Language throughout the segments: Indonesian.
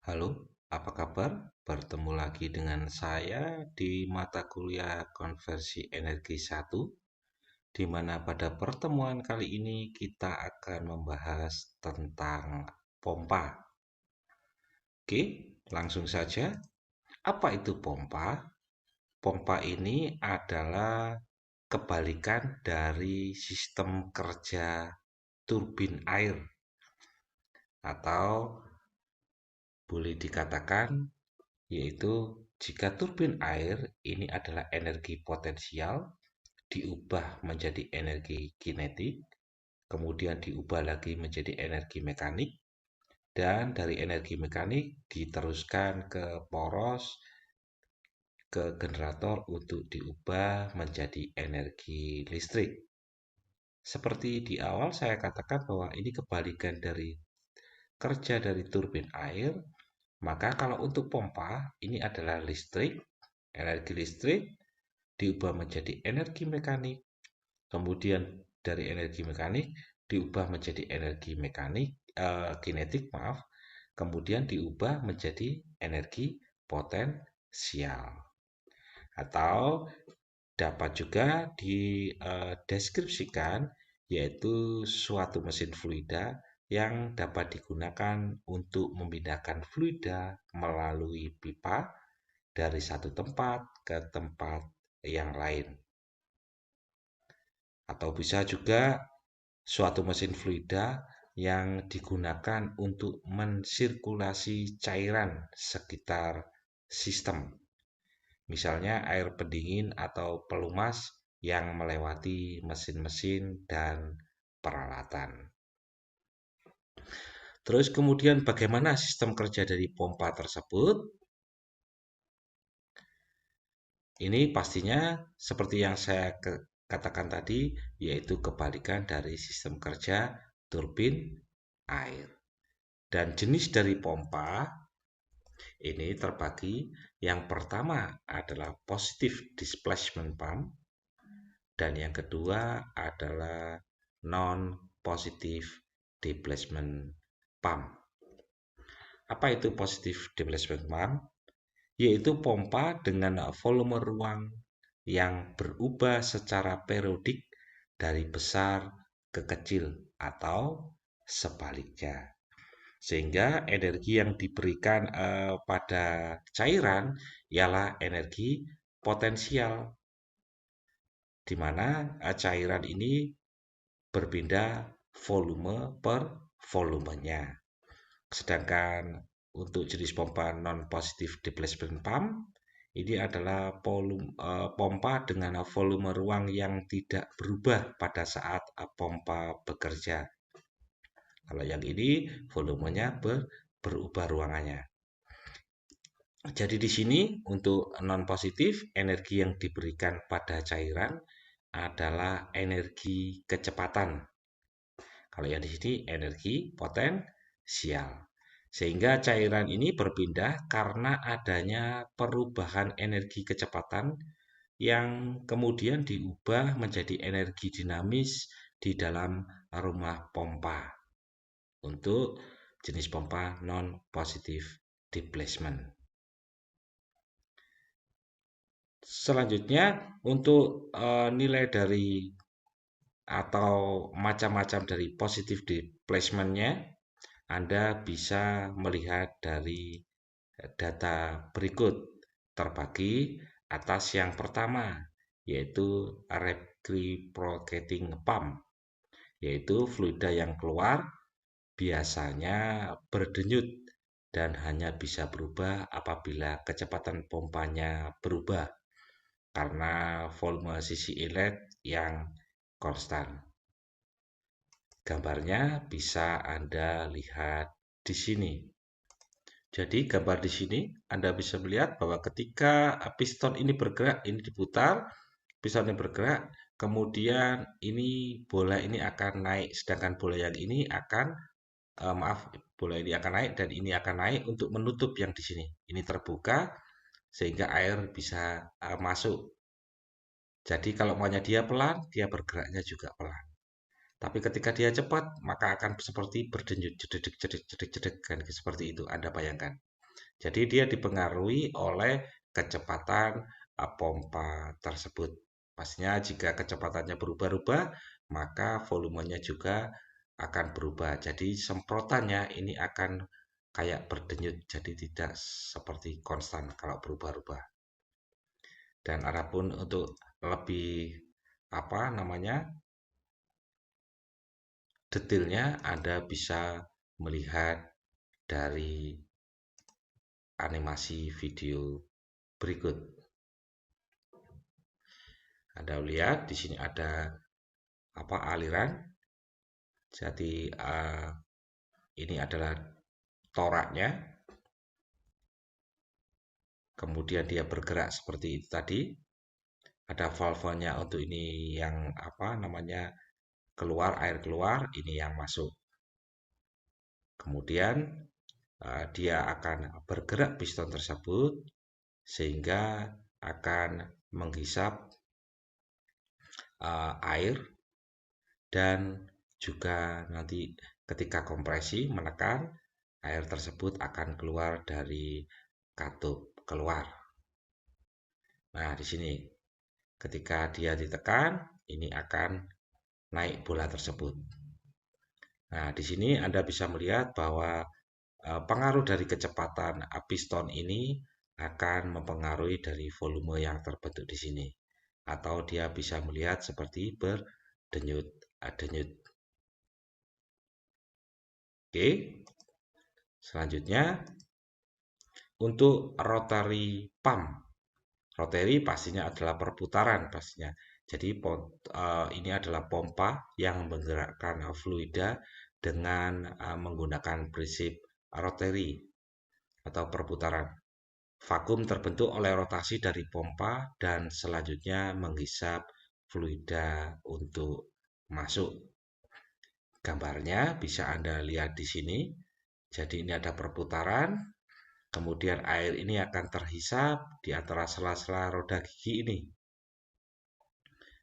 Halo, apa kabar? Bertemu lagi dengan saya di mata kuliah Konversi Energi 1, di mana pada pertemuan kali ini kita akan membahas tentang pompa. Oke, langsung saja. Apa itu pompa? Pompa ini adalah kebalikan dari sistem kerja turbin air, atau boleh dikatakan yaitu jika turbin air ini adalah energi potensial diubah menjadi energi kinetik, kemudian diubah lagi menjadi energi mekanik, dan dari energi mekanik diteruskan ke poros, ke generator untuk diubah menjadi energi listrik. Seperti di awal saya katakan bahwa ini kebalikan dari kerja dari turbin air, maka kalau untuk pompa ini adalah listrik, energi listrik diubah menjadi energi mekanik, kemudian dari energi mekanik diubah menjadi energi kinetik, maaf, kemudian diubah menjadi energi potensial. Atau dapat juga dideskripsikan yaitu suatu mesin fluida yang dapat digunakan untuk memindahkan fluida melalui pipa dari satu tempat ke tempat yang lain. Atau bisa juga suatu mesin fluida yang digunakan untuk mensirkulasi cairan sekitar sistem. Misalnya air pendingin atau pelumas yang melewati mesin-mesin dan peralatan. Terus kemudian bagaimana sistem kerja dari pompa tersebut? Ini pastinya seperti yang saya katakan tadi, yaitu kebalikan dari sistem kerja turbin air. Dan jenis dari pompa ini terbagi. Yang pertama adalah positive displacement pump, dan yang kedua adalah non-positive displacement pump. Apa itu positive displacement pump? Yaitu pompa dengan volume ruang yang berubah secara periodik dari besar ke kecil atau sebaliknya. Sehingga energi yang diberikan pada cairan ialah energi potensial, di mana cairan ini berpindah volume per volumenya. Sedangkan untuk jenis pompa non-positive displacement pump, ini adalah pompa dengan volume ruang yang tidak berubah pada saat pompa bekerja. Kalau yang ini volumenya berubah ruangannya. Jadi di sini untuk non-positif, energi yang diberikan pada cairan adalah energi kecepatan. Kalau yang di sini energi potensial. Sehingga cairan ini berpindah karena adanya perubahan energi kecepatan yang kemudian diubah menjadi energi dinamis di dalam rumah pompa untuk jenis pompa non-positive displacement. Selanjutnya untuk nilai dari atau macam-macam dari positive displacement-nya, Anda bisa melihat dari data berikut terbagi atas yang pertama, yaitu reciprocating pump, yaitu fluida yang keluar biasanya berdenyut dan hanya bisa berubah apabila kecepatan pompanya berubah karena volume sisi inlet yang konstan. Gambarnya bisa Anda lihat di sini. Jadi gambar di sini Anda bisa melihat bahwa ketika piston ini bergerak, ini diputar, piston ini bergerak, kemudian ini bola ini akan naik, sedangkan bola yang ini akan bola ini akan naik dan ini akan naik untuk menutup yang di sini. Ini terbuka sehingga air bisa masuk. Jadi kalau maunya dia pelan, dia bergeraknya juga pelan. Tapi ketika dia cepat, maka akan seperti berdenyut, jedek, jedek, jedek, jedek, kan seperti itu. Anda bayangkan. Jadi dia dipengaruhi oleh kecepatan pompa tersebut. Pastinya jika kecepatannya berubah-ubah, maka volumenya juga akan berubah. Jadi semprotannya ini akan kayak berdenyut, jadi tidak seperti konstan kalau berubah-ubah. Dan adapun untuk lebih apa namanya detailnya, Anda bisa melihat dari animasi video berikut. Anda lihat di sini ada apa aliran. Jadi ini adalah toraknya. Kemudian dia bergerak seperti itu tadi. Ada valvenya untuk ini yang apa namanya keluar air keluar, ini yang masuk. Kemudian dia akan bergerak piston tersebut sehingga akan menghisap air dan juga nanti ketika kompresi menekan air tersebut akan keluar dari katup keluar. Nah, di sini ketika dia ditekan ini akan naik bola tersebut. Nah, di sini Anda bisa melihat bahwa pengaruh dari kecepatan piston ini akan mempengaruhi dari volume yang terbentuk di sini. Atau dia bisa melihat seperti berdenyut-denyut. Oke, selanjutnya untuk rotary pump. Rotary pastinya adalah perputaran pastinya. Jadi ini adalah pompa yang menggerakkan fluida dengan menggunakan prinsip rotary atau perputaran. Vakum terbentuk oleh rotasi dari pompa dan selanjutnya menghisap fluida untuk masuk. Gambarnya bisa Anda lihat di sini. Jadi ini ada perputaran, kemudian air ini akan terhisap di antara sela-sela roda gigi ini.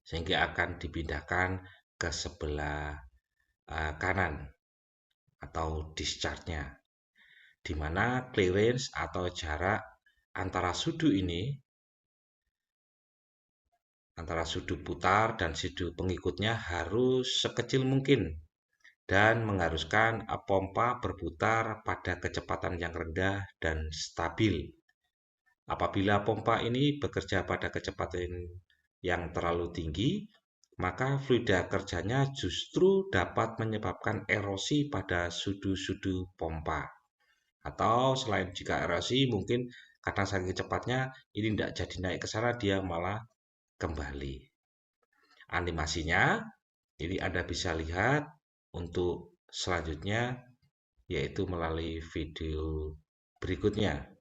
Sehingga akan dipindahkan ke sebelah kanan atau discharge-nya. Di mana clearance atau jarak antara sudu ini, antara sudu putar dan sudu pengikutnya harus sekecil mungkin dan mengharuskan pompa berputar pada kecepatan yang rendah dan stabil. Apabila pompa ini bekerja pada kecepatan yang terlalu tinggi, maka fluida kerjanya justru dapat menyebabkan erosi pada sudu-sudu pompa. Atau selain jika erosi, mungkin karena saking cepatnya ini tidak jadi naik ke sana, dia malah kembali. Animasinya ini Anda bisa lihat untuk selanjutnya yaitu melalui video berikutnya,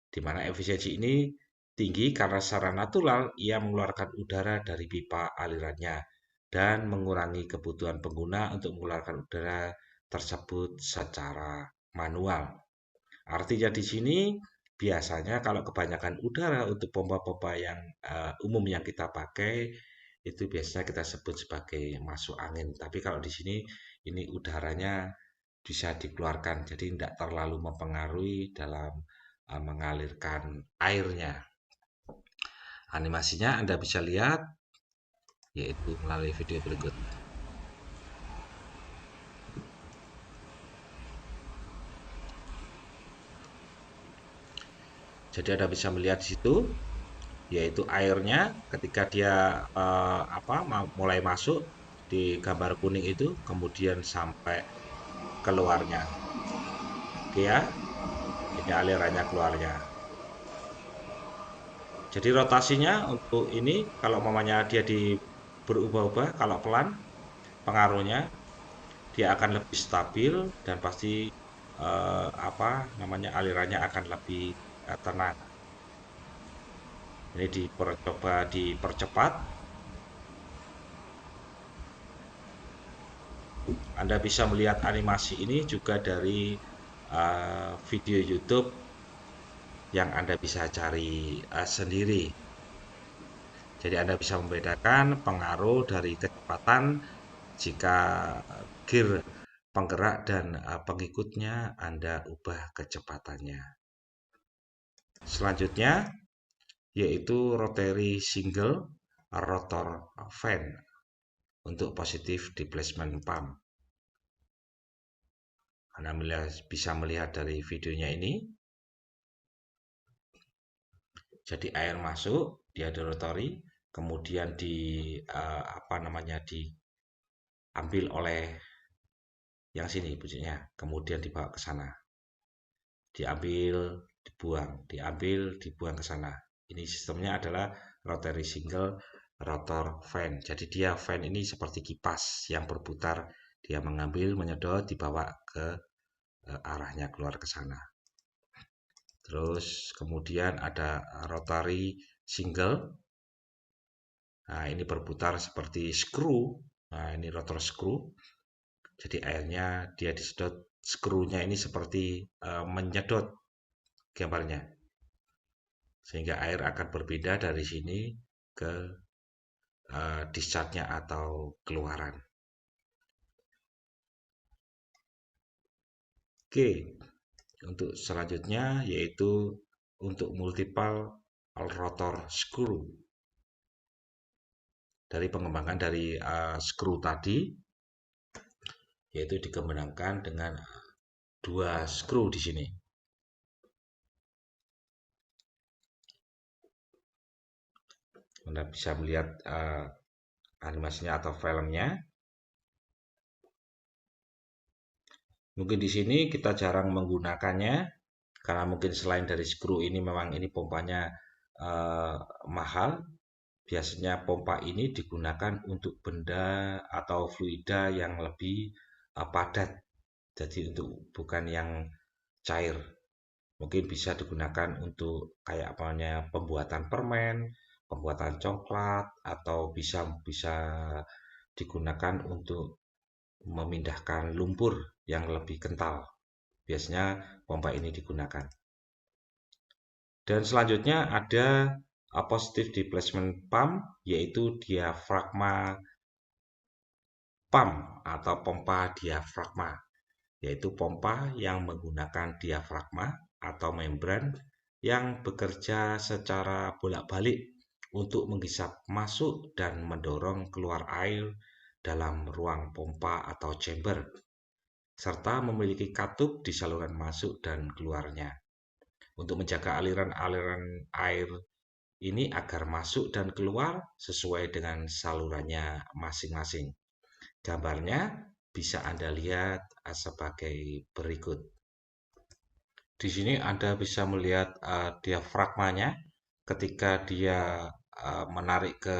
di mana efisiensi ini tinggi karena secara natural ia mengeluarkan udara dari pipa alirannya dan mengurangi kebutuhan pengguna untuk mengeluarkan udara tersebut secara manual. Artinya di sini biasanya kalau kebanyakan udara untuk pompa-pompa yang umum yang kita pakai itu biasanya kita sebut sebagai masuk angin. Tapi kalau di sini ini udaranya bisa dikeluarkan, jadi tidak terlalu mempengaruhi dalam mengalirkan airnya. Animasinya Anda bisa lihat yaitu melalui video berikut. Jadi Anda bisa melihat di situ yaitu airnya ketika dia mulai masuk di gambar kuning itu kemudian sampai keluarnya. Oke ya, ini alirannya keluarnya. Jadi rotasinya untuk ini kalau mamanya dia di berubah-ubah, kalau pelan pengaruhnya dia akan lebih stabil dan pasti alirannya akan lebih tenang. Ini coba dipercepat. Anda bisa melihat animasi ini juga dari video YouTube yang Anda bisa cari sendiri. Jadi Anda bisa membedakan pengaruh dari kecepatan jika gear penggerak dan pengikutnya Anda ubah kecepatannya. Selanjutnya yaitu rotary single rotor fan untuk positif displacement pump. Anda bisa melihat dari videonya ini. Jadi air masuk, dia ada rotary, kemudian diambil oleh yang sini bujinya, kemudian dibawa ke sana. Diambil, dibuang ke sana. Ini sistemnya adalah rotary single rotor fan. Jadi dia fan ini seperti kipas yang berputar, dia mengambil, menyedot, dibawa ke arahnya keluar ke sana. Terus kemudian ada rotary single. Nah, ini berputar seperti screw. Nah, ini rotor screw. Jadi airnya dia disedot, skrunya ini seperti menyedot gambarnya. Sehingga air akan berbeda dari sini ke discharge-nya atau keluaran. Oke, untuk selanjutnya yaitu untuk multiple rotor screw. Dari pengembangan dari screw tadi, yaitu dikembangkan dengan dua screw di sini. Anda bisa melihat animasinya atau filmnya. Mungkin di sini kita jarang menggunakannya karena mungkin selain dari screw ini memang ini pompanya mahal. Biasanya pompa ini digunakan untuk benda atau fluida yang lebih padat. Jadi untuk bukan yang cair. Mungkin bisa digunakan untuk kayak apanya pembuatan permen, pembuatan coklat, atau bisa bisa digunakan untuk memindahkan lumpur yang lebih kental. Biasanya pompa ini digunakan. Dan selanjutnya ada positive displacement pump, yaitu diafragma pump atau pompa diafragma, yaitu pompa yang menggunakan diafragma atau membran yang bekerja secara bolak-balik untuk menghisap masuk dan mendorong keluar air dalam ruang pompa atau chamber, serta memiliki katup di saluran masuk dan keluarnya untuk menjaga aliran-aliran air ini agar masuk dan keluar sesuai dengan salurannya masing-masing. Gambarnya bisa Anda lihat sebagai berikut. Di sini Anda bisa melihat diafragmanya ketika dia menarik ke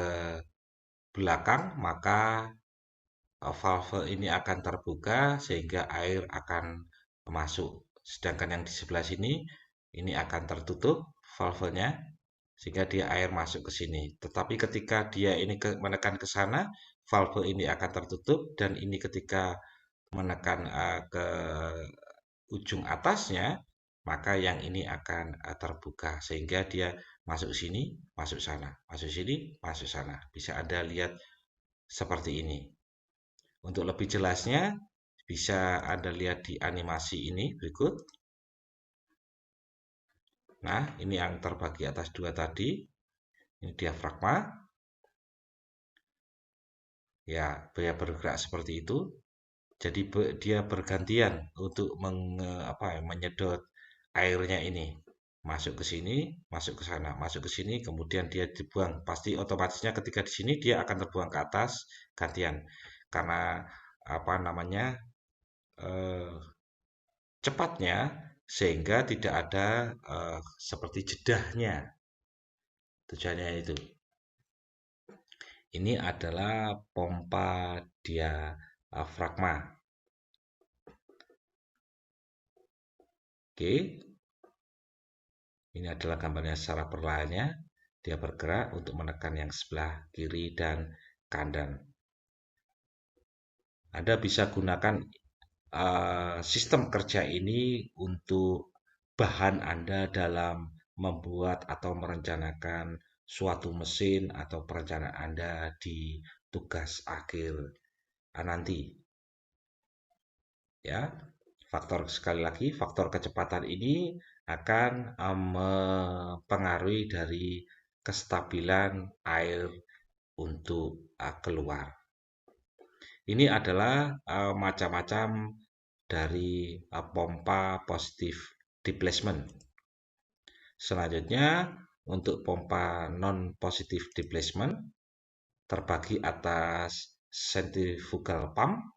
belakang, maka valve ini akan terbuka sehingga air akan masuk. Sedangkan yang di sebelah sini ini akan tertutup valvenya sehingga dia air masuk ke sini. Tetapi ketika dia ini menekan ke sana, valve ini akan tertutup dan ini ketika menekan ke ujung atasnya, maka yang ini akan terbuka sehingga dia masuk sini, masuk sana, masuk sini, masuk sana. Bisa Anda lihat seperti ini. Untuk lebih jelasnya, bisa Anda lihat di animasi ini berikut. Nah, ini yang terbagi atas dua tadi. Ini diafragma. Ya, dia bergerak seperti itu. Jadi dia bergantian untuk menyedot airnya ini. Masuk ke sini, masuk ke sana, masuk ke sini, kemudian dia dibuang. Pasti otomatisnya ketika di sini dia akan terbuang ke atas gantian. Karena apa namanya? Eh, cepatnya sehingga tidak ada seperti jedahnya. Tujuannya itu. Ini adalah pompa diafragma. Oke, ini adalah gambarnya secara perlahannya. Dia bergerak untuk menekan yang sebelah kiri dan kanan. Anda bisa gunakan sistem kerja ini untuk bahan Anda dalam membuat atau merencanakan suatu mesin atau perencanaan Anda di tugas akhir nanti. Ya, faktor sekali lagi, faktor kecepatan ini akan mempengaruhi dari kestabilan air untuk keluar. Ini adalah macam-macam dari pompa positive displacement. Selanjutnya, untuk pompa non-positive displacement terbagi atas centrifugal pump,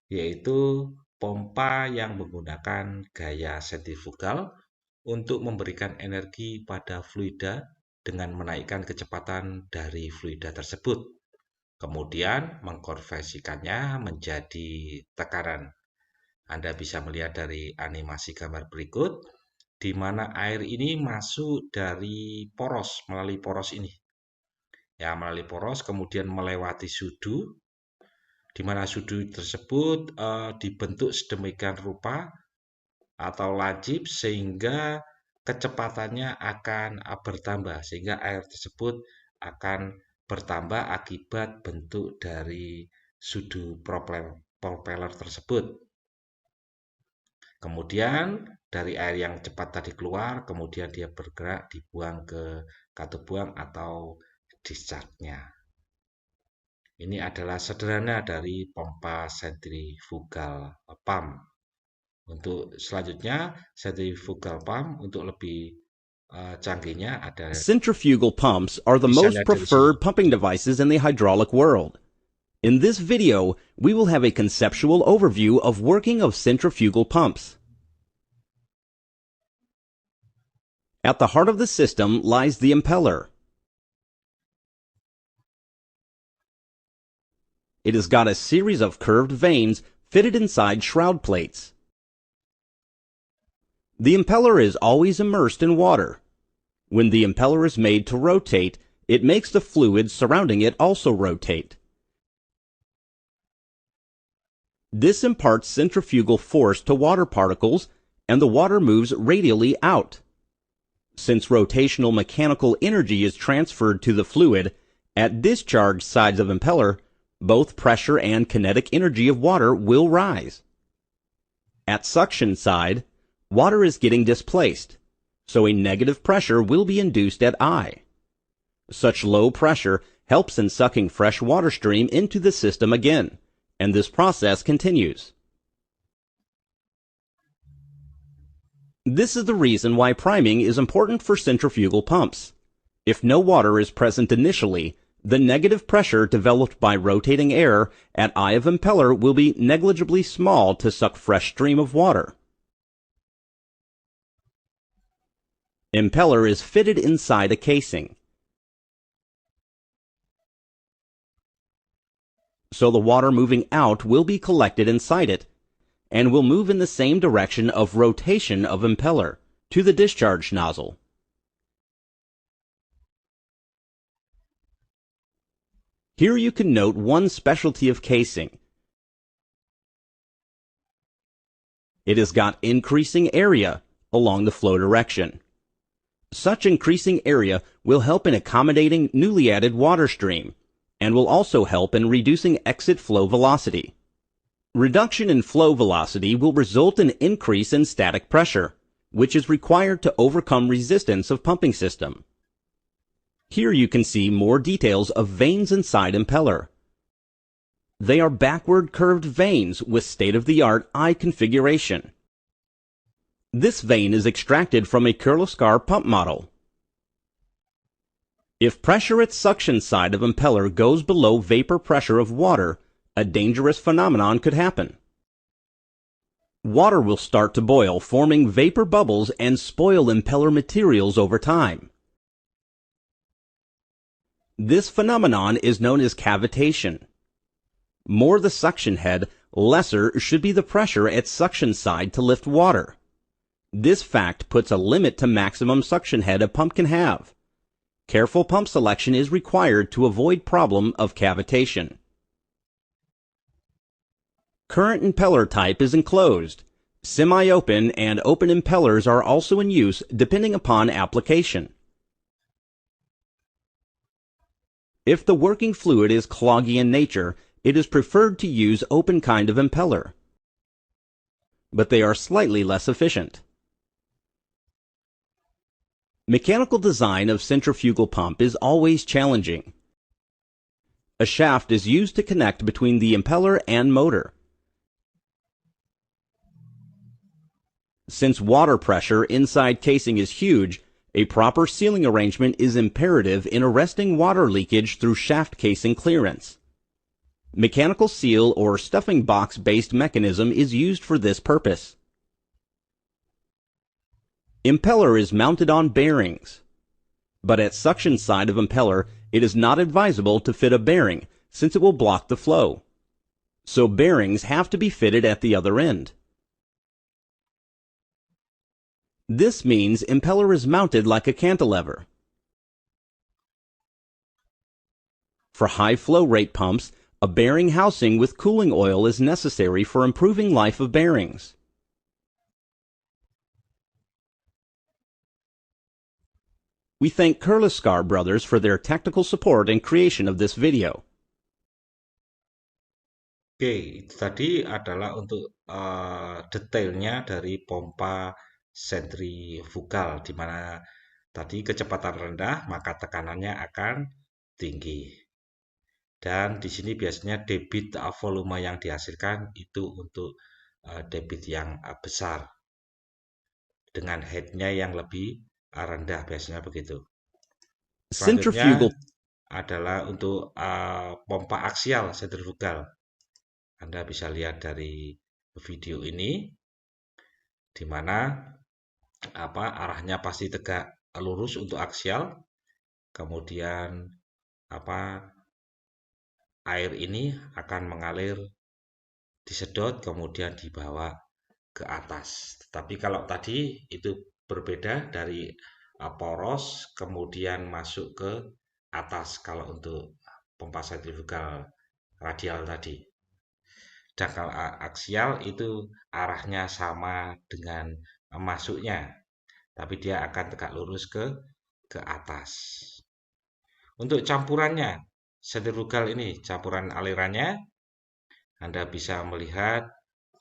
yaitu pompa yang menggunakan gaya sentrifugal untuk memberikan energi pada fluida dengan menaikkan kecepatan dari fluida tersebut, kemudian mengkonversikannya menjadi tekanan. Anda bisa melihat dari animasi gambar berikut, di mana air ini masuk dari poros, melalui poros ini. Ya, melalui poros, kemudian melewati sudu, di mana sudu tersebut dibentuk sedemikian rupa atau lancip sehingga kecepatannya akan bertambah, sehingga air tersebut akan bertambah akibat bentuk dari sudu propeller tersebut. Kemudian dari air yang cepat tadi keluar, kemudian dia bergerak dibuang ke katup buang atau discharge-nya. Ini adalah sederhana dari pompa centrifugal pump. Untuk selanjutnya, centrifugal pump untuk lebih canggihnya ada. Centrifugal pumps are the most preferred pumping devices in the hydraulic world. In this video, we will have a conceptual overview of working of centrifugal pumps. At the heart of the system lies the impeller. It has got a series of curved vanes fitted inside shroud plates. The impeller is always immersed in water. When the impeller is made to rotate, it makes the fluid surrounding it also rotate. This imparts centrifugal force to water particles, and the water moves radially out. Since rotational mechanical energy is transferred to the fluid, at discharge sides of impeller, both pressure and kinetic energy of water will rise. At suction side, water is getting displaced, so a negative pressure will be induced at I. Such low pressure helps in sucking fresh water stream into the system again, and this process continues. This is the reason why priming is important for centrifugal pumps. If no water is present initially, the negative pressure developed by rotating air at eye of impeller will be negligibly small to suck fresh stream of water. Impeller is fitted inside a casing, so the water moving out will be collected inside it and will move in the same direction of rotation of impeller to the discharge nozzle. Here you can note one specialty of casing. It has got increasing area along the flow direction. Such increasing area will help in accommodating newly added water stream and will also help in reducing exit flow velocity. Reduction in flow velocity will result in increase in static pressure, which is required to overcome resistance of pumping system. Here you can see more details of vanes inside impeller. They are backward curved vanes with state-of-the-art eye configuration. This vane is extracted from a Kirloskar pump model. If pressure at suction side of impeller goes below vapor pressure of water, a dangerous phenomenon could happen. Water will start to boil, forming vapor bubbles and spoil impeller materials over time. This phenomenon is known as cavitation. More the suction head, lesser should be the pressure at suction side to lift water. This fact puts a limit to maximum suction head a pump can have. Careful pump selection is required to avoid problem of cavitation. Current impeller type is enclosed. Semi-open and open impellers are also in use depending upon application. If the working fluid is cloggy in nature, it is preferred to use open kind of impeller, but they are slightly less efficient. Mechanical design of centrifugal pump is always challenging. A shaft is used to connect between the impeller and motor. Since water pressure inside casing is huge, a proper sealing arrangement is imperative in arresting water leakage through shaft casing clearance. Mechanical seal or stuffing box-based mechanism is used for this purpose. Impeller is mounted on bearings, but at suction side of impeller, it is not advisable to fit a bearing since it will block the flow. So bearings have to be fitted at the other end. This means impeller is mounted like a cantilever. For high flow rate pumps, a bearing housing with cooling oil is necessary for improving life of bearings. We thank Kirloskar Brothers for their technical support and creation of this video. Oke, itu tadi adalah untuk detailnya dari pompa sentrifugal, di mana tadi kecepatan rendah maka tekanannya akan tinggi. Dan di sini biasanya debit volume yang dihasilkan itu untuk debit yang besar dengan headnya yang lebih rendah, biasanya begitu. Selanjutnya adalah untuk pompa aksial sentrifugal. Anda bisa lihat dari video ini, di mana arahnya pasti tegak lurus untuk aksial, kemudian air ini akan mengalir disedot kemudian dibawa ke atas. Tapi kalau tadi itu berbeda dari poros kemudian masuk ke atas kalau untuk pompa sentrifugal radial tadi. Dan kalau aksial itu arahnya sama dengan masuknya, tapi dia akan tegak lurus ke atas. Untuk campurannya, sentrifugal ini, campuran alirannya, Anda bisa melihat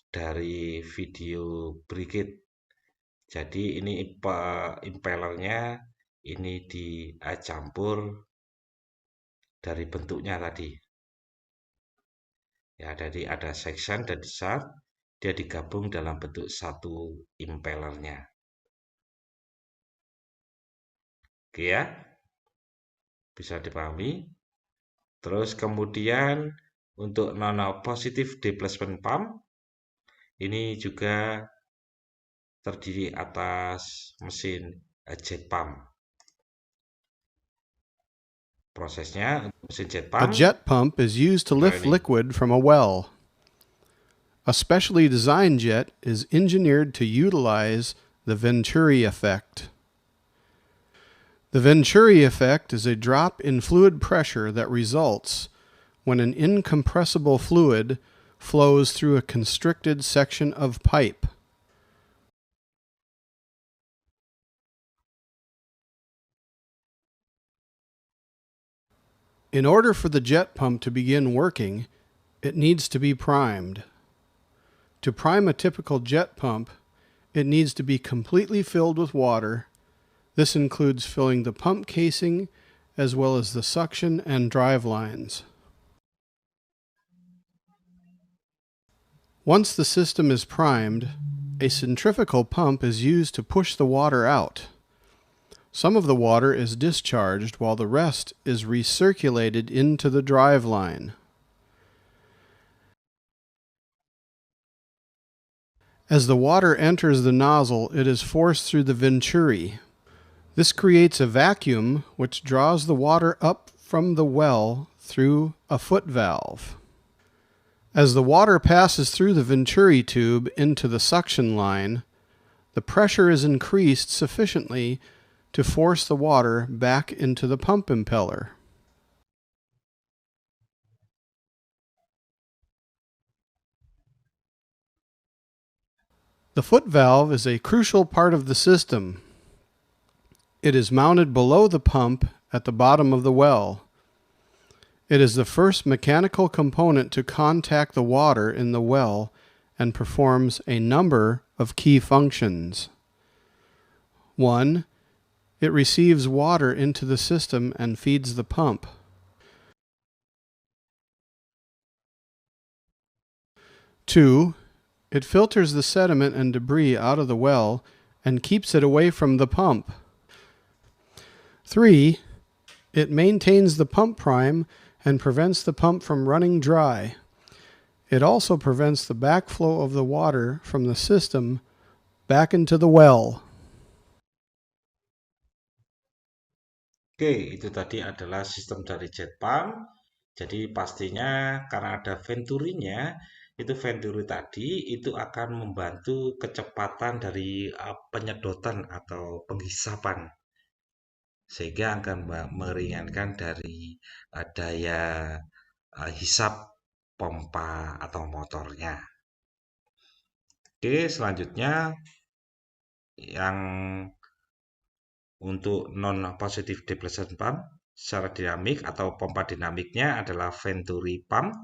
dari video berikut. Jadi ini impellernya ini dicampur dari bentuknya tadi. Ya, jadi ada section dan shaft, dia digabung dalam bentuk satu impellernya. Oke ya, bisa dipahami. Terus kemudian untuk non-positive displacement pump, ini juga terdiri atas mesin jet pump. Prosesnya mesin jet pump. A jet pump is used to lift liquid from a well. A specially designed jet is engineered to utilize the Venturi effect. The Venturi effect is a drop in fluid pressure that results when an incompressible fluid flows through a constricted section of pipe. In order for the jet pump to begin working, it needs to be primed. To prime a typical jet pump, it needs to be completely filled with water. This includes filling the pump casing as well as the suction and drive lines. Once the system is primed, a centrifugal pump is used to push the water out. Some of the water is discharged while the rest is recirculated into the drive line. As the water enters the nozzle, it is forced through the venturi. This creates a vacuum which draws the water up from the well through a foot valve. As the water passes through the venturi tube into the suction line, the pressure is increased sufficiently to force the water back into the pump impeller. The foot valve is a crucial part of the system. It is mounted below the pump at the bottom of the well. It is the first mechanical component to contact the water in the well and performs a number of key functions. 1. It receives water into the system and feeds the pump. 2. It filters the sediment and debris out of the well and keeps it away from the pump. 3. It maintains the pump prime and prevents the pump from running dry. It also prevents the backflow of the water from the system back into the well. Oke, itu tadi adalah sistem dari jet pump. Jadi pastinya karena ada venturinya, itu venturi tadi itu akan membantu kecepatan dari penyedotan atau penghisapan, sehingga akan meringankan dari daya hisap pompa atau motornya. Oke, selanjutnya yang untuk non-positive displacement pump secara dinamik atau pompa dinamiknya adalah venturi pump.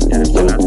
Ya, jelas.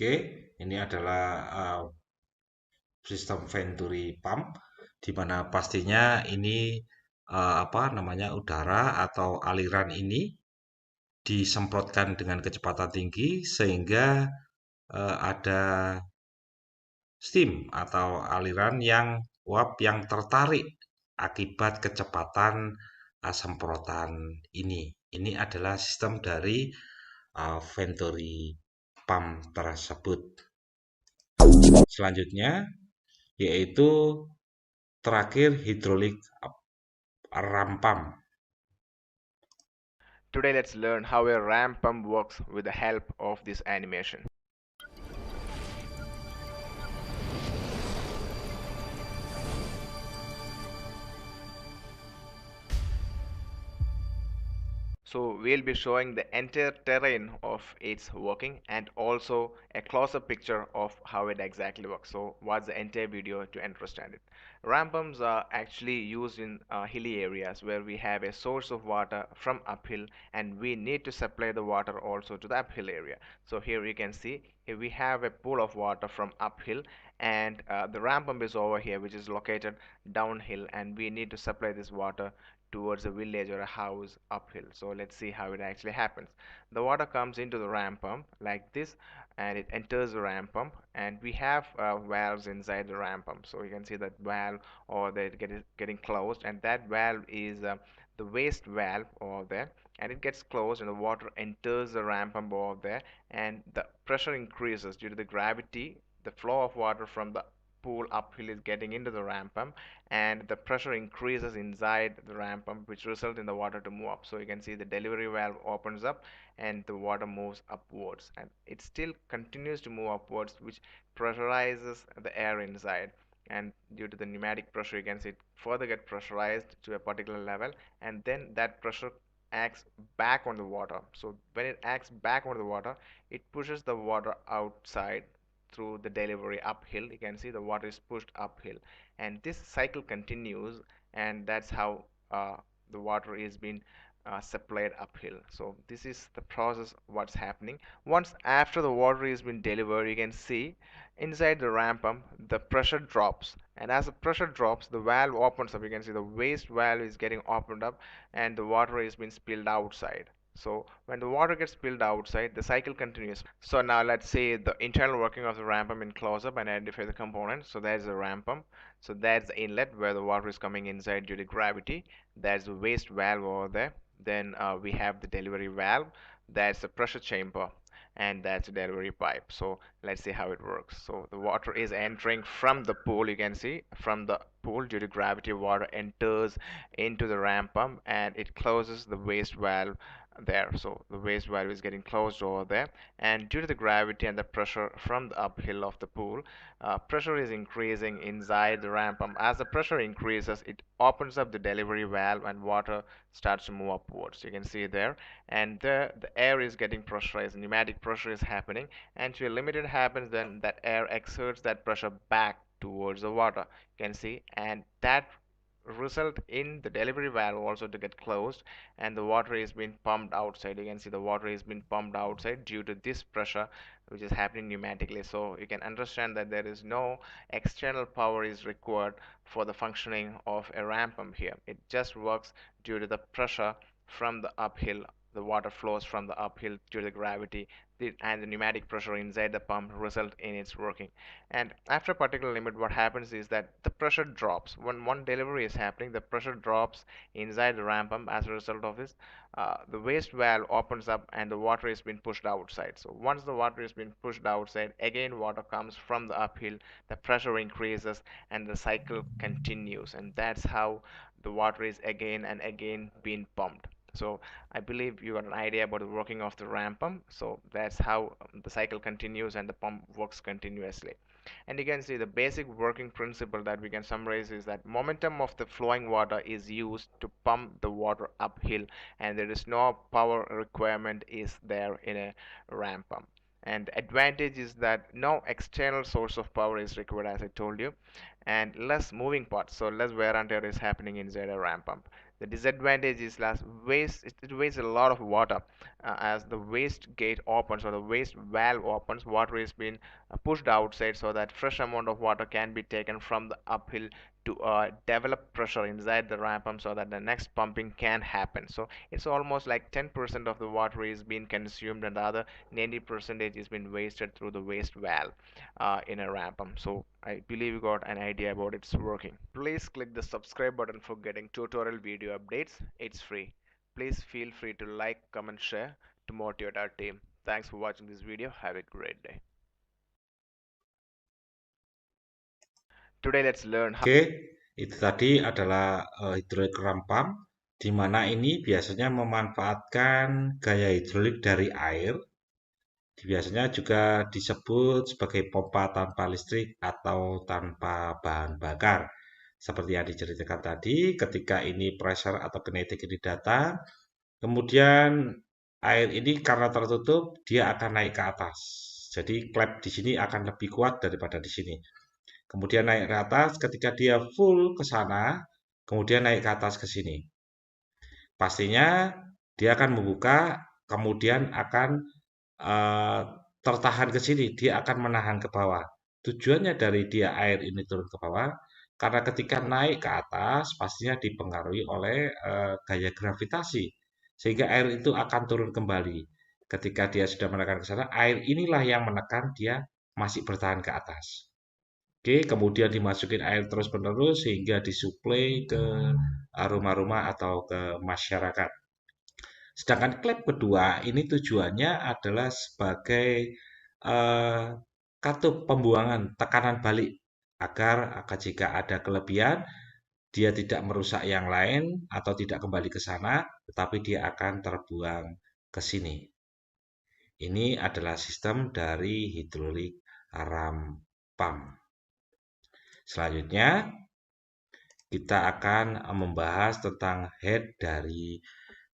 Oke, ini adalah sistem venturi pump, di mana pastinya ini udara atau aliran ini disemprotkan dengan kecepatan tinggi sehingga ada steam atau aliran yang uap yang tertarik akibat kecepatan semprotan ini. Ini adalah sistem dari venturi pump tersebut. Selanjutnya yaitu terakhir hidrolik ram pump. Today let's learn how a ram pump works with the help of this animation. So we'll be showing the entire terrain of its working and also a closer picture of how it exactly works. So watch the entire video to understand it. Ram pumps are actually used in hilly areas where we have a source of water from uphill and we need to supply the water also to the uphill area. So here you can see here we have a pool of water from uphill and the ram pump is over here which is located downhill and we need to supply this water towards a village or a house uphill. So let's see how it actually happens. The water comes into the ram pump like this and it enters the ram pump and we have valves inside the ram pump. So you can see that valve or that getting closed and that valve is the waste valve over there and it gets closed and the water enters the ram pump over there and the pressure increases due to the gravity. The flow of water from the pool uphill is getting into the ram pump and the pressure increases inside the ram pump which result in the water to move up. So you can see the delivery valve opens up and the water moves upwards and it still continues to move upwards which pressurizes the air inside and due to the pneumatic pressure you can see it further get pressurized to a particular level and then that pressure acts back on the water. So when it acts back on the water it pushes the water outside through the delivery uphill. You can see the water is pushed uphill and this cycle continues and that's how the water is being supplied uphill. So this is the process what's happening. Once after the water is being delivered you can see inside the ram pump the pressure drops and as the pressure drops the valve opens up. You can see the waste valve is getting opened up and the water is being spilled outside. So when the water gets spilled outside, the cycle continues. So now let's see the internal working of the ram pump in close up and identify the components. So there's the ram pump. So that's the inlet where the water is coming inside due to gravity. There's the waste valve over there. Then we have the delivery valve. That's the pressure chamber. and that's a delivery pipe. So let's see how it works. So the water is entering from the pool. You can see from the pool, due to gravity, water enters into the ram pump and it closes the waste valve there. So the waste valve is getting closed over there, and due to the gravity and the pressure from the uphill of the pool, pressure is increasing inside the ram pump. As the pressure increases, it opens up the delivery valve and water starts to move upwards. You can see there, and the air is getting pressurized, pneumatic pressure is happening, and to a limit it happens, then that air exerts that pressure back towards the water. You can see, and that result in the delivery valve also to get closed, and the water is being pumped outside. You can see the water is being pumped outside due to this pressure which is happening pneumatically. So you can understand that there is no external power is required for the functioning of a ram pump here. It just works due to the pressure from the uphill. The water flows from the uphill due to the gravity, and the pneumatic pressure inside the pump result in its working. And after a particular limit, what happens is that the pressure drops. When one delivery is happening, the pressure drops inside the ram pump. As a result of this, the waste valve opens up and the water is being pushed outside. So once the water is being pushed outside, again water comes from the uphill, the pressure increases, and the cycle continues. And that's how the water is again and again being pumped. So I believe you got an idea about the working of the ram pump. So that's how the cycle continues and the pump works continuously. And you can see the basic working principle that we can summarize is that momentum of the flowing water is used to pump the water uphill, and there is no power requirement is there in a ram pump. And the advantage is that no external source of power is required, as I told you, and less moving parts, so less wear and tear is happening inside a ram pump. The disadvantage is less waste. It wastes a lot of water. As the waste gate opens or the waste valve opens, water is being pushed outside so that fresh amount of water can be taken from the uphill to develop pressure inside the ram pump so that the next pumping can happen. So it's almost like 10% of the water is being consumed and the other 90% is being wasted through the waste valve in a ram pump. So I believe you got an idea about its working. Please click the subscribe button for getting tutorial video updates. It's free. Please feel free to like, comment, share to motivate our team. Thanks for watching this video. Have a great day. Today let's learn how. Oke, itu tadi adalah hidrolik ram pump, di mana ini biasanya memanfaatkan gaya hidrolik dari air. Biasanya juga disebut sebagai pompa tanpa listrik atau tanpa bahan bakar. Seperti yang diceritakan tadi, ketika ini pressure atau kinetik ini datang, kemudian air ini karena tertutup, dia akan naik ke atas. Jadi klep di sini akan lebih kuat daripada di sini. Kemudian naik ke atas, ketika dia full ke sana, kemudian naik ke atas ke sini. Pastinya dia akan membuka, kemudian akan tertahan ke sini, dia akan menahan ke bawah. Tujuannya dari dia air ini turun ke bawah, karena ketika naik ke atas, pastinya dipengaruhi oleh gaya gravitasi, sehingga air itu akan turun kembali. Ketika dia sudah menekan ke sana, air inilah yang menekan dia masih bertahan ke atas. Oke, kemudian dimasukin air terus-menerus sehingga disuplai ke rumah-rumah atau ke masyarakat. Sedangkan klep kedua ini tujuannya adalah sebagai katup pembuangan tekanan balik agar jika ada kelebihan dia tidak merusak yang lain atau tidak kembali ke sana, tetapi dia akan terbuang ke sini. Ini adalah sistem dari hidrolik ram pump. Selanjutnya, kita akan membahas tentang head dari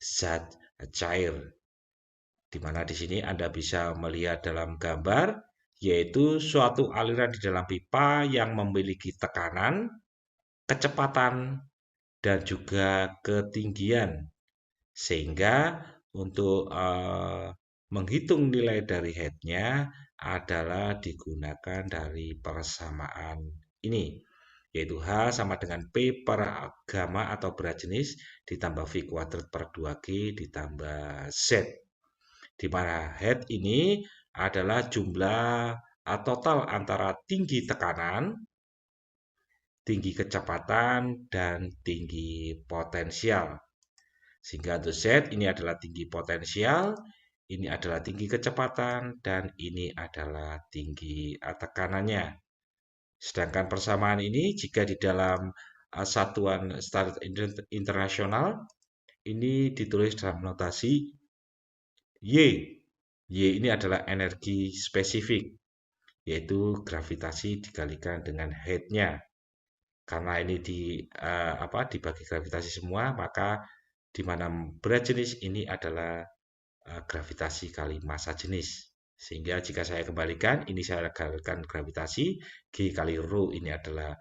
zat cair. Di mana di sini Anda bisa melihat dalam gambar, yaitu suatu aliran di dalam pipa yang memiliki tekanan, kecepatan, dan juga ketinggian. Sehingga untuk menghitung nilai dari headnya adalah digunakan dari persamaan ini, yaitu H sama dengan P per gamma atau berat jenis ditambah V kuadrat per 2G ditambah Z. Di mana head ini adalah jumlah total antara tinggi tekanan, tinggi kecepatan, dan tinggi potensial. Sehingga untuk Z ini adalah tinggi potensial, ini adalah tinggi kecepatan, dan ini adalah tinggi tekanannya. Sedangkan persamaan ini jika di dalam satuan standar internasional ini ditulis dalam notasi Y. Y ini adalah energi spesifik, yaitu gravitasi dikalikan dengan head-nya. Karena ini dibagi gravitasi semua, maka di mana berat jenis ini adalah gravitasi kali massa jenis. Sehingga jika saya kembalikan, ini saya kalikan gravitasi, G kali rho ini adalah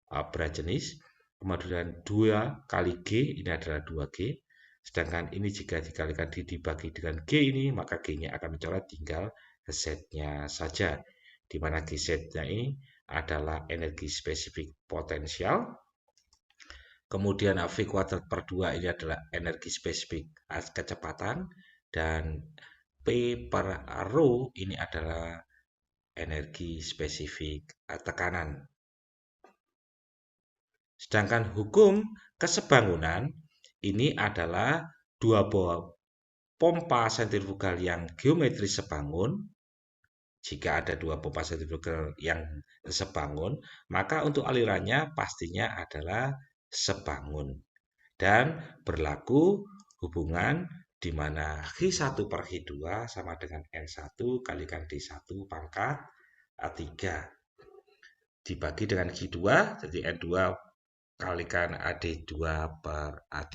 berat jenis, kemudian 2 kali G ini adalah 2G, sedangkan ini jika dikalikan dibagi dengan G ini, maka G-nya akan mencolok, tinggal Z-nya saja, di mana GZ-nya ini adalah energi spesifik potensial, kemudian V kuadrat per 2 ini adalah energi spesifik kecepatan, dan P per rho ini adalah energi spesifik tekanan. Sedangkan hukum kesebangunan ini adalah dua buah pompa sentrifugal yang geometris sebangun. Jika ada dua pompa sentrifugal yang sebangun, maka untuk alirannya pastinya adalah sebangun. Dan berlaku hubungan di mana H1 per H2 sama dengan N1 kalikan D1 pangkat A3. Dibagi dengan H2, jadi N2 kalikan AD2 per A3.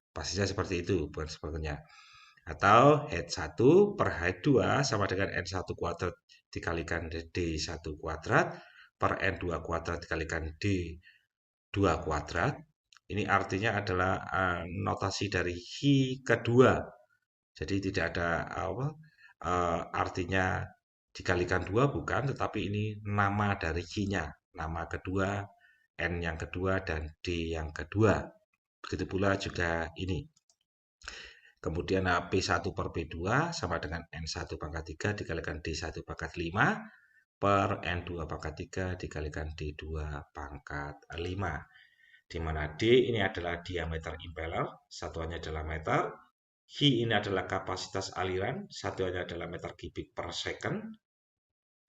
Pastinya seperti itu, bukan sebagainya. Atau H1 per H2 sama dengan N1 kuadrat dikalikan D1 kuadrat per N2 kuadrat dikalikan D2 kuadrat. Ini artinya adalah notasi dari Hi kedua. Jadi tidak ada artinya dikalikan 2 bukan, tetapi ini nama dari Hi-nya, nama kedua, N yang kedua, dan D yang kedua. Begitu pula juga ini. Kemudian P1 per P2 sama dengan N1 pangkat 3 dikalikan D1 pangkat 5 per N2 pangkat 3 dikalikan D2 pangkat 5. Di mana D ini adalah diameter impeller, satuannya adalah meter. Hi ini adalah kapasitas aliran, satuannya adalah meter kubik per second.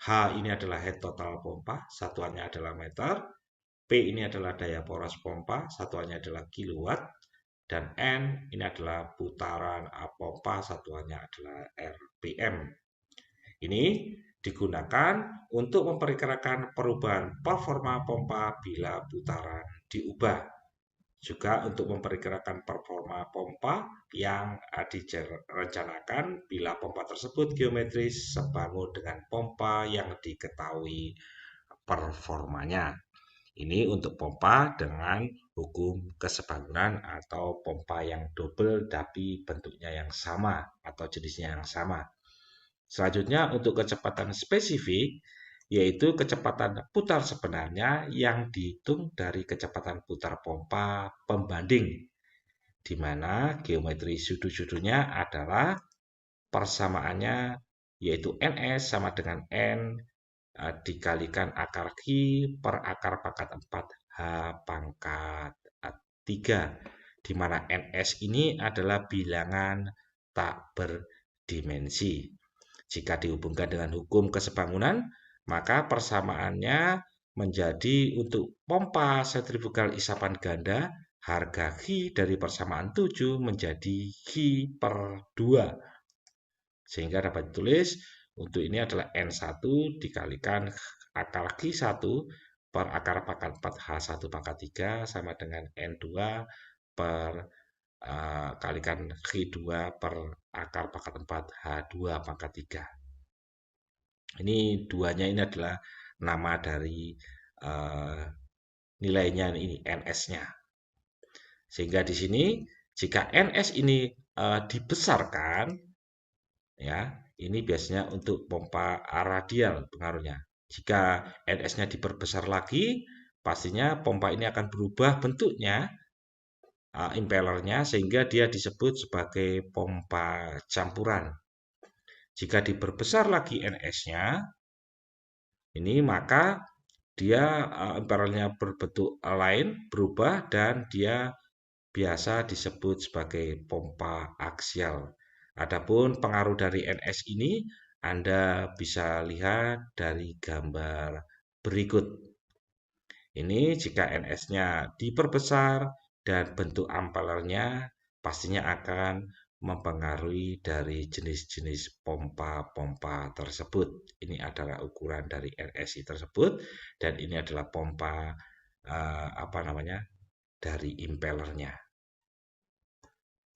H ini adalah head total pompa, satuannya adalah meter. P ini adalah daya poros pompa, satuannya adalah kilowatt, dan N ini adalah putaran pompa, satuannya adalah RPM. Ini digunakan untuk memperkirakan perubahan performa pompa bila putaran diubah. Juga untuk memperkirakan performa pompa yang direncanakan bila pompa tersebut geometris sebangun dengan pompa yang diketahui performanya. Ini untuk pompa dengan hukum kesebangunan atau pompa yang double tapi bentuknya yang sama atau jenisnya yang sama. Selanjutnya untuk kecepatan spesifik, yaitu kecepatan putar sebenarnya yang dihitung dari kecepatan putar pompa pembanding, di mana geometri sudut-sudutnya adalah persamaannya yaitu Ns sama dengan N dikalikan akar Q per akar pangkat 4 H pangkat 3, di mana Ns ini adalah bilangan tak berdimensi. Jika dihubungkan dengan hukum kesebangunan, maka persamaannya menjadi untuk pompa sentrifugal isapan ganda, harga Q dari persamaan 7 menjadi Q per 2. Sehingga dapat ditulis untuk ini adalah N1 dikalikan akar Q1 per akar pangkat 4 H1 pangkat 3 sama dengan N2 per kalikan Q2 per akar pangkat 4 H2 pangkat 3. Ini duanya ini adalah nama dari nilainya ini, NS-nya. Sehingga di sini jika NS ini dibesarkan, ya, ini biasanya untuk pompa radial pengaruhnya. Jika NS-nya diperbesar lagi, pastinya pompa ini akan berubah bentuknya, impellernya, sehingga dia disebut sebagai pompa campuran. Jika diperbesar lagi NS-nya, ini maka dia impellernya berbentuk lain, berubah, dan dia biasa disebut sebagai pompa aksial. Adapun pengaruh dari NS ini Anda bisa lihat dari gambar berikut. Ini jika NS-nya diperbesar dan bentuk ampelernya pastinya akan mempengaruhi dari jenis-jenis pompa-pompa tersebut. Ini adalah ukuran dari NSI tersebut dan ini adalah pompa dari impellernya.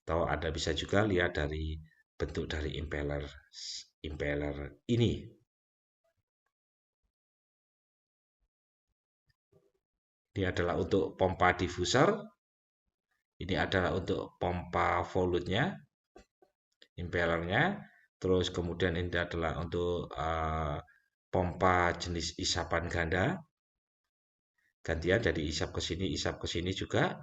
Atau Anda bisa juga lihat dari bentuk dari impeller ini. Ini adalah untuk pompa diffuser. Ini adalah untuk pompa volutnya, impellernya. Terus kemudian ini adalah untuk pompa jenis isapan ganda. Gantian jadi isap ke sini juga.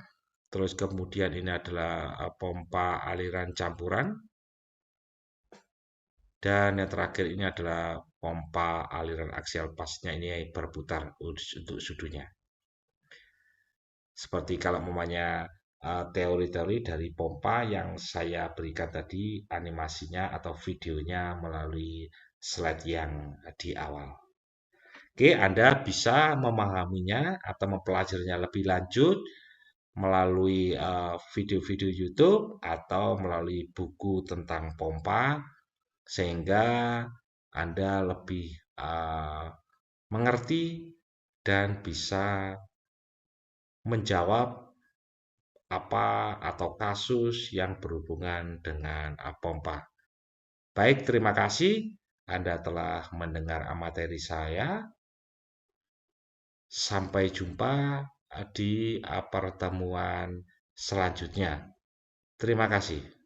Terus kemudian ini adalah pompa aliran campuran. Dan yang terakhir ini adalah pompa aliran aksial pasnya ini berputar untuk sudunya. Seperti kalau namanya teori-teori dari pompa yang saya berikan tadi animasinya atau videonya melalui slide yang di awal. Oke, Anda bisa memahaminya atau mempelajarinya lebih lanjut melalui video-video YouTube atau melalui buku tentang pompa sehingga Anda lebih mengerti dan bisa menjawab apa atau kasus yang berhubungan dengan pompa. Baik, terima kasih Anda telah mendengar materi saya. Sampai jumpa di pertemuan selanjutnya. Terima kasih.